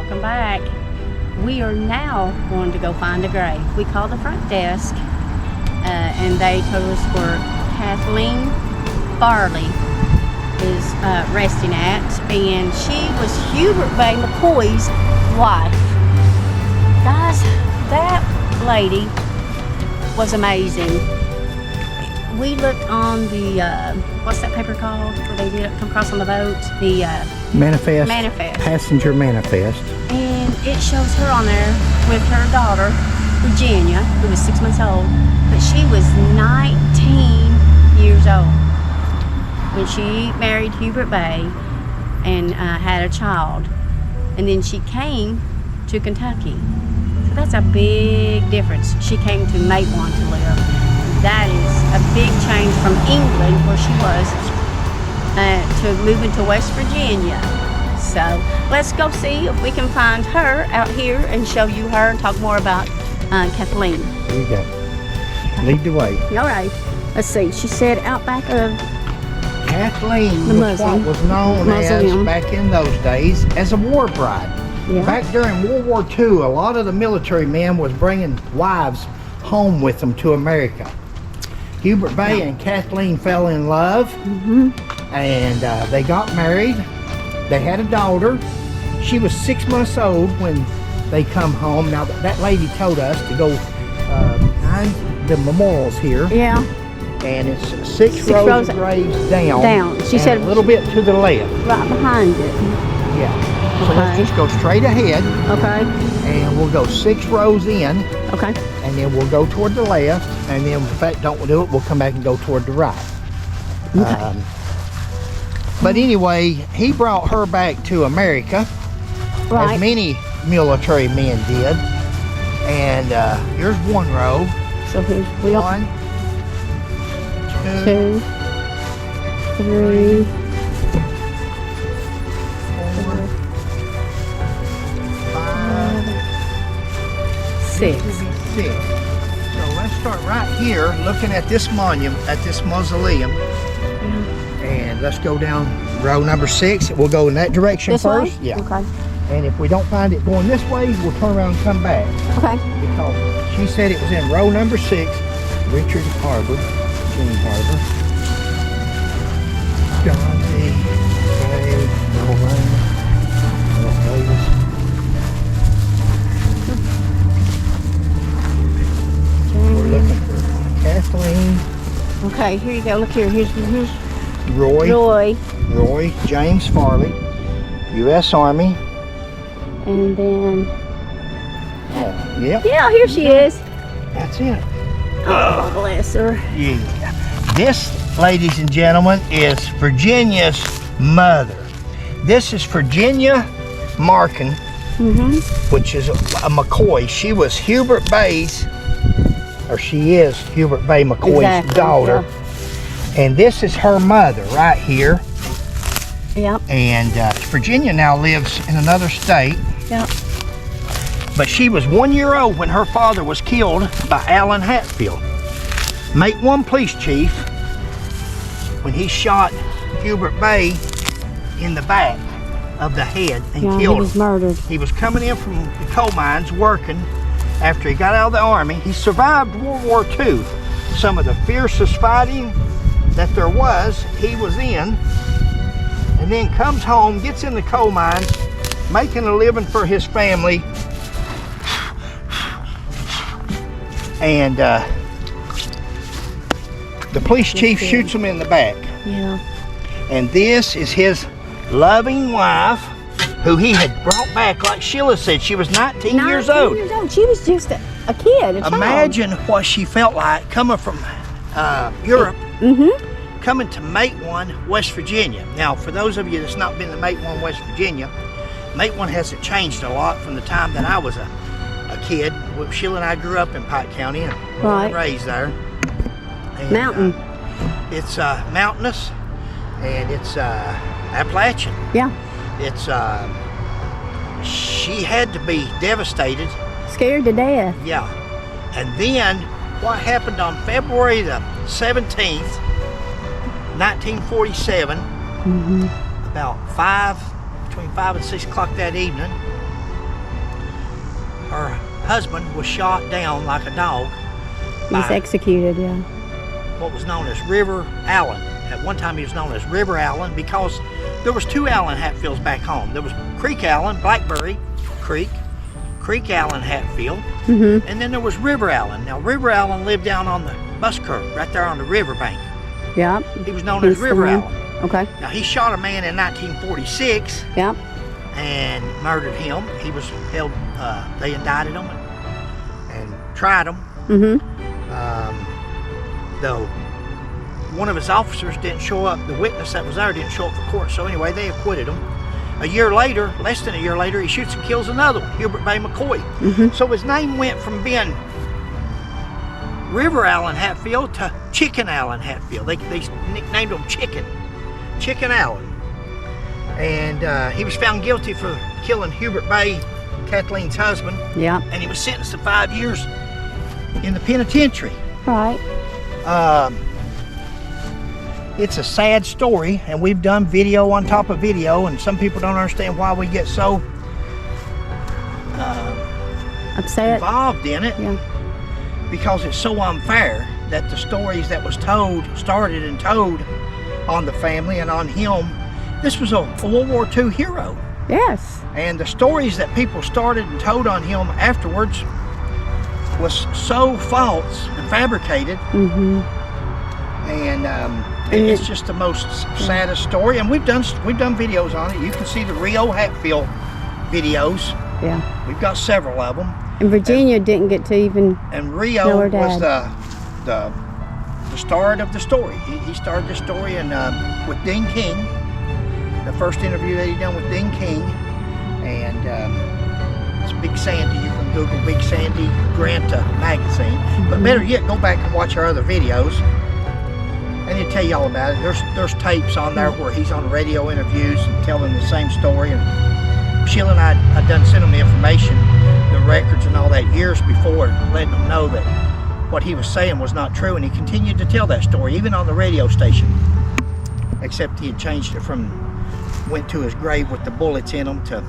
welcome back. We are now going to go find a grave. We called the front desk and they told us where Kathleen Farley is resting at, and she was Hubert Bay McCoy's wife. Guys, that lady was amazing. We looked on the what's that paper called where they did come across on the boat? The manifest. Passenger manifest. And it shows her on there with her daughter Virginia, who was 6 months old, but she was 19 years old when she married Hubert Bay and had a child, and then she came to Kentucky. So that's a big difference. She came to Mapleton to live. That is a big change from England, where she was, to moving to West Virginia. So let's go see if we can find her out here and show you her and talk more about Kathleen. Here you go. Lead the way. All right. Let's see. She said out back of Kathleen the was what was known as, back in those days, as a war bride. Yeah. Back during World War II, a lot of the military men was bringing wives home with them to America. Hubert Bay and Kathleen fell in love, and they got married. They had a daughter. She was 6 months old when they come home. Now that lady told us to go behind the memorials here. Yeah. And it's six rows of graves down. She said a little bit to the left. Right behind it. Yeah. So let's just go straight ahead. Okay. And we'll go 6 rows in. Okay. And then we'll go toward the left. And then if that don't do it, we'll come back and go toward the right. Okay. But anyway, he brought her back to America, as many military men did. And here's one row. So here's 1, 2, 3, 4, 5, 6. 6. So let's start right here, looking at this monument, at this mausoleum. And let's go down row number 6. We'll go in that direction this first. Way? Yeah. Okay. And if we don't find it going this way, we'll turn around and come back. Okay. Because she said it was in row number 6, Richard Harbor, June Harbor. John D. Ray, Nolan, Davis. We're looking for Kathleen. Okay, here you go. Look here. Here's Roy James Farley, U.S. Army. And then, yep. Yeah, here she is. That's it. Oh, bless her. Yeah. This, ladies and gentlemen, is Virginia's mother. This is Virginia Markin, which is a McCoy. She was Hubert Bay's, or she is Hubert Bay McCoy's daughter. Yeah. And this is her mother right here. Yep. And Virginia now lives in another state. Yep. But she was 1 year old when her father was killed by Allen Hatfield, Mapleton police chief, when he shot Hubert Bay in the back of the head and killed him. He was murdered. He was coming in from the coal mines working after he got out of the Army. He survived World War II. Some of the fiercest fighting that there was, he was in. And then comes home, gets in the coal mines, making a living for his family. And the police chief shoots him in the back. Yeah. And this is his loving wife, who he had brought back, like Sheila said. She was 19 years old. She was just a kid, a child. Imagine what she felt like coming from Europe, coming to Mapleton, West Virginia. Now, for those of you that's not been to Mapleton, West Virginia, Mapleton hasn't changed a lot from the time that I was a kid. Sheila and I grew up in Pike County and raised there. And, mountain. It's mountainous, and it's Appalachian. Yeah. It's she had to be devastated, scared to death. Yeah. And then what happened on February the 17th, 1947, about between 5 and 6 o'clock that evening, her husband was shot down like a dog. He was executed, yeah. What was known as River Allen. At one time he was known as River Allen because there was 2 Allen Hatfields back home. There was Creek Allen, Blackberry Creek, Creek Allen Hatfield, and then there was River Allen. Now River Allen lived down on the bus curb, right there on the riverbank. Yeah. He was known as River Allen. Okay. Now he shot a man in 1946 Yeah. and murdered him. He was held, they indicted him and tried him. Though one of his officers didn't show up, the witness that was there didn't show up for court, so anyway, they acquitted him. A year later, less than a year later, he shoots and kills another one, Hubert Bay McCoy. So his name went from being River Allen Hatfield to Chicken Allen Hatfield. They nicknamed him Chicken Allen. And he was found guilty for killing Hubert Bay, Kathleen's husband. Yeah. And he was sentenced to 5 years in the penitentiary. Right. It's a sad story, and we've done video on top of video, and some people don't understand why we get so Upset. involved in it. Yeah. Because it's so unfair that the stories that was started and told on the family and on him. This was a World War II hero. Yes. And the stories that people started and told on him afterwards was so false and fabricated. And it's just the most saddest story. And we've done videos on it. You can see the Rio Hatfield videos. Yeah. We've got several of them. And Virginia didn't get to even And know Rio her was dad. the start of the story. He started the story and with Dean King. The first interview that he done with Dean King. And it's Big Sandy. You can Google Big Sandy Granta magazine. But better yet, go back and watch our other videos. And he'll tell you all about it. There's tapes on there where he's on radio interviews and telling the same story. And Sheila and I done sent him the information, the records and all that years before, letting him know that what he was saying was not true. And he continued to tell that story, even on the radio station. Except he had changed it from, went to his grave with the bullets in them to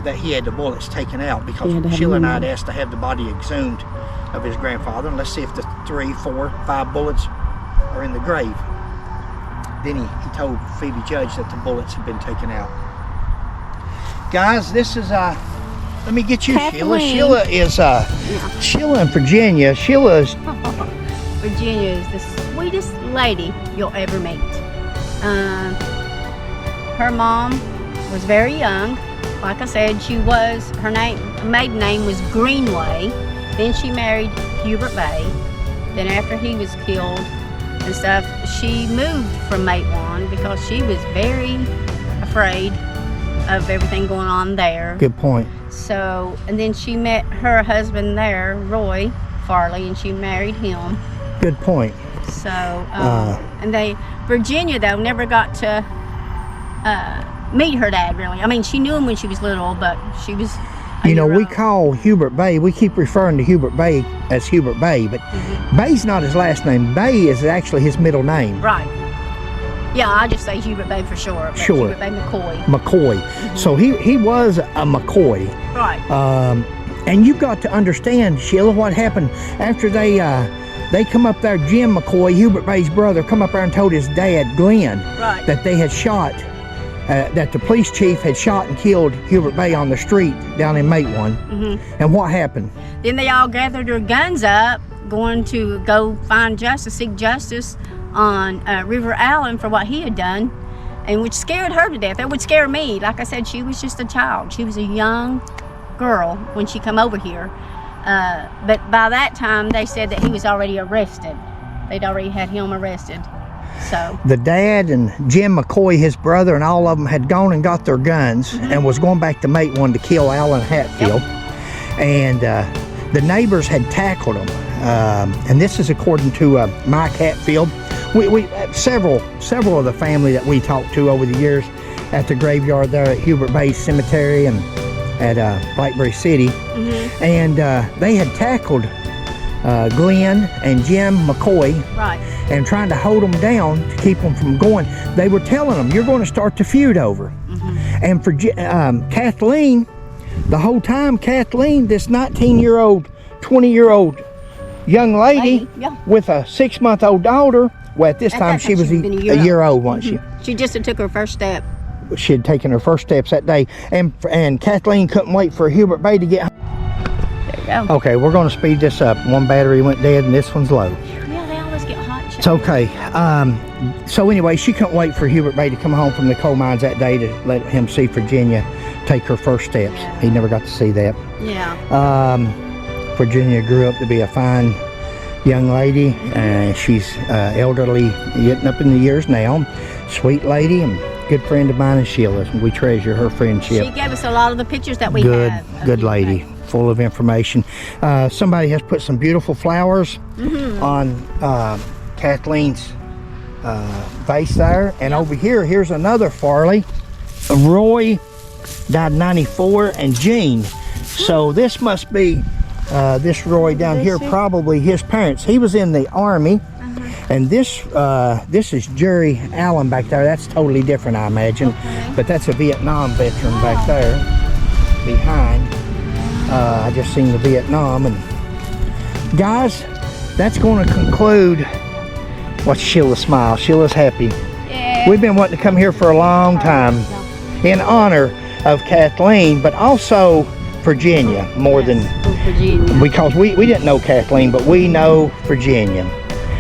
that he had the bullets taken out, because Sheila and I had asked to have the body exhumed of his grandfather, and let's see if the 3, 4, 5 bullets are in the grave. Then he told Phoebe Judge that the bullets had been taken out. Guys, this is let me get you, Sheila. Sheila is Sheila in Virginia. Sheila is Virginia is the sweetest lady you'll ever meet. Her mom was very young. Like I said, her maiden name was Greenway. Then she married Hubert Bay. Then after he was killed and stuff, she moved from Matewan because she was very afraid of everything going on there. good point. So, and then she met her husband there, Roy Farley, and she married him. Good point. So, and Virginia though never got to meet her dad really. I mean, she knew him when she was little, but she was You know, we call Hubert Bay, we keep referring to Hubert Bay as Hubert Bay, but Bay's not his last name. Bay is actually his middle name. Right. Yeah, I just say Hubert Bay for sure. But Sure. Hubert Bay McCoy. McCoy. So he was a McCoy. Right. And you've got to understand, Sheila, what happened after they come up there. Jim McCoy, Hubert Bay's brother, come up there and told his dad, Glenn, Right. that they had shot, that the police chief had shot and killed Hubert Bay on the street down in Matewan. And what happened? Then they all gathered their guns up, going to go find justice, seek justice on River Allen for what he had done, and which scared her to death. It would scare me. Like I said, she was just a child. She was a young girl when she come over here. But by that time, they said that he was already arrested. They'd already had him arrested. So The dad and Jim McCoy, his brother, and all of them had gone and got their guns and was going back to Matewan to kill Allen Hatfield. And the neighbors had tackled them. And this is according to Mike Hatfield. We several of the family that we talked to over the years at the graveyard there at Hubert Bay Cemetery and at Blackberry City. And they had tackled Glenn and Jim McCoy. right. And trying to hold them down to keep them from going. They were telling them, you're going to start the feud over. And for Kathleen, the whole time Kathleen, this 19-year-old, 20-year-old young lady yeah. with a 6-month-old daughter. Well, at this time she was a year old, wasn't she? She just took her first step. She had taken her first steps that day, and Kathleen couldn't wait for Hubert Bay to get home. There you go. Okay, we're going to speed this up. One battery went dead and this one's low. Yeah, they always get hot. It's okay. So anyway, she couldn't wait for Hubert Bay to come home from the coal mines that day to let him see Virginia take her first steps. He never got to see that. Yeah. Virginia grew up to be a fine young lady, and she's elderly, getting up in the years now. Sweet lady and good friend of mine and Sheila's. We treasure her friendship. She gave us a lot of the pictures that we have. Good lady, full of information. Somebody has put some beautiful flowers on Kathleen's vase there, and over here's another Farley. Roy died in '94, and Jean. So this must be this Roy down here, probably his parents. He was in the Army, and this is Jerry Allen back there. That's totally different, I imagine, but that's a Vietnam veteran back there behind. I just seen the Vietnam. And guys, that's going to conclude. Watch Sheila smile. Sheila's happy. Yeah. We've been wanting to come here for a long time in honor of Kathleen, but also Virginia more than Virginia. because we didn't know Kathleen, but we know Virginia.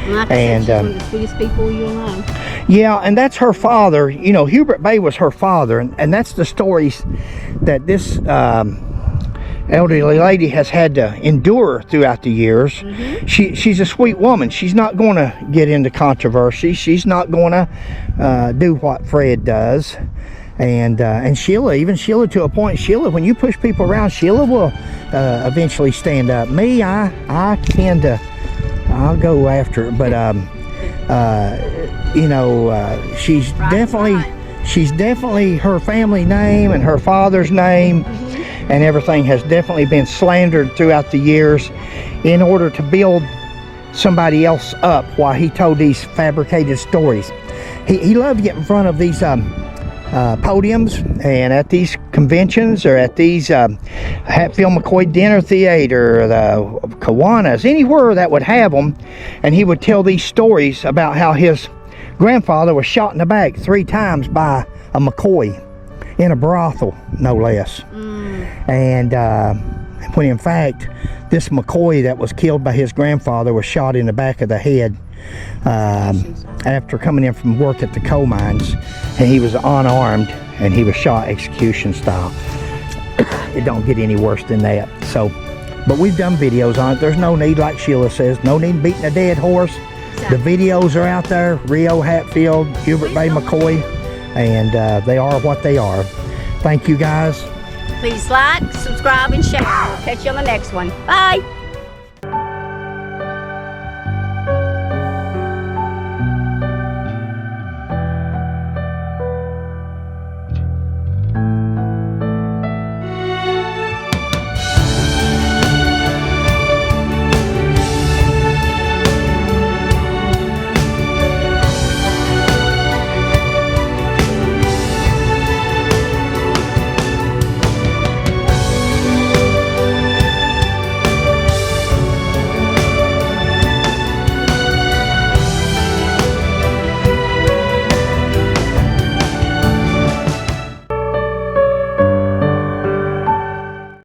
Like I said, she's one of the sweetest people you'll know. Yeah, and that's her father. You know, Hubert Bay was her father, and that's the stories that this elderly lady has had to endure throughout the years. She's a sweet woman. She's not going to get into controversy. She's not going to do what Fred does. And Sheila, even Sheila to a point, Sheila, when you push people around, Sheila will eventually stand up. Me, I tend to, I'll go after it, but you know, she's definitely her family name and her father's name and everything has definitely been slandered throughout the years in order to build somebody else up while he told these fabricated stories. He loved getting in front of these podiums and at these conventions or at these Hatfield McCoy Dinner Theater, the Kiwanis, anywhere that would have them, and he would tell these stories about how his grandfather was shot in the back 3 times by a McCoy in a brothel, no less. And when in fact this McCoy that was killed by his grandfather was shot in the back of the head after coming in from work at the coal mines, and he was unarmed and he was shot execution style. It don't get any worse than that. So, but we've done videos on it. There's no need, like Sheila says, no need beating a dead horse. The videos are out there. Rio, Hatfield, Hubert Bay, McCoy, and they are what they are. Thank you guys. Please like, subscribe, and share. We'll catch you on the next one. Bye.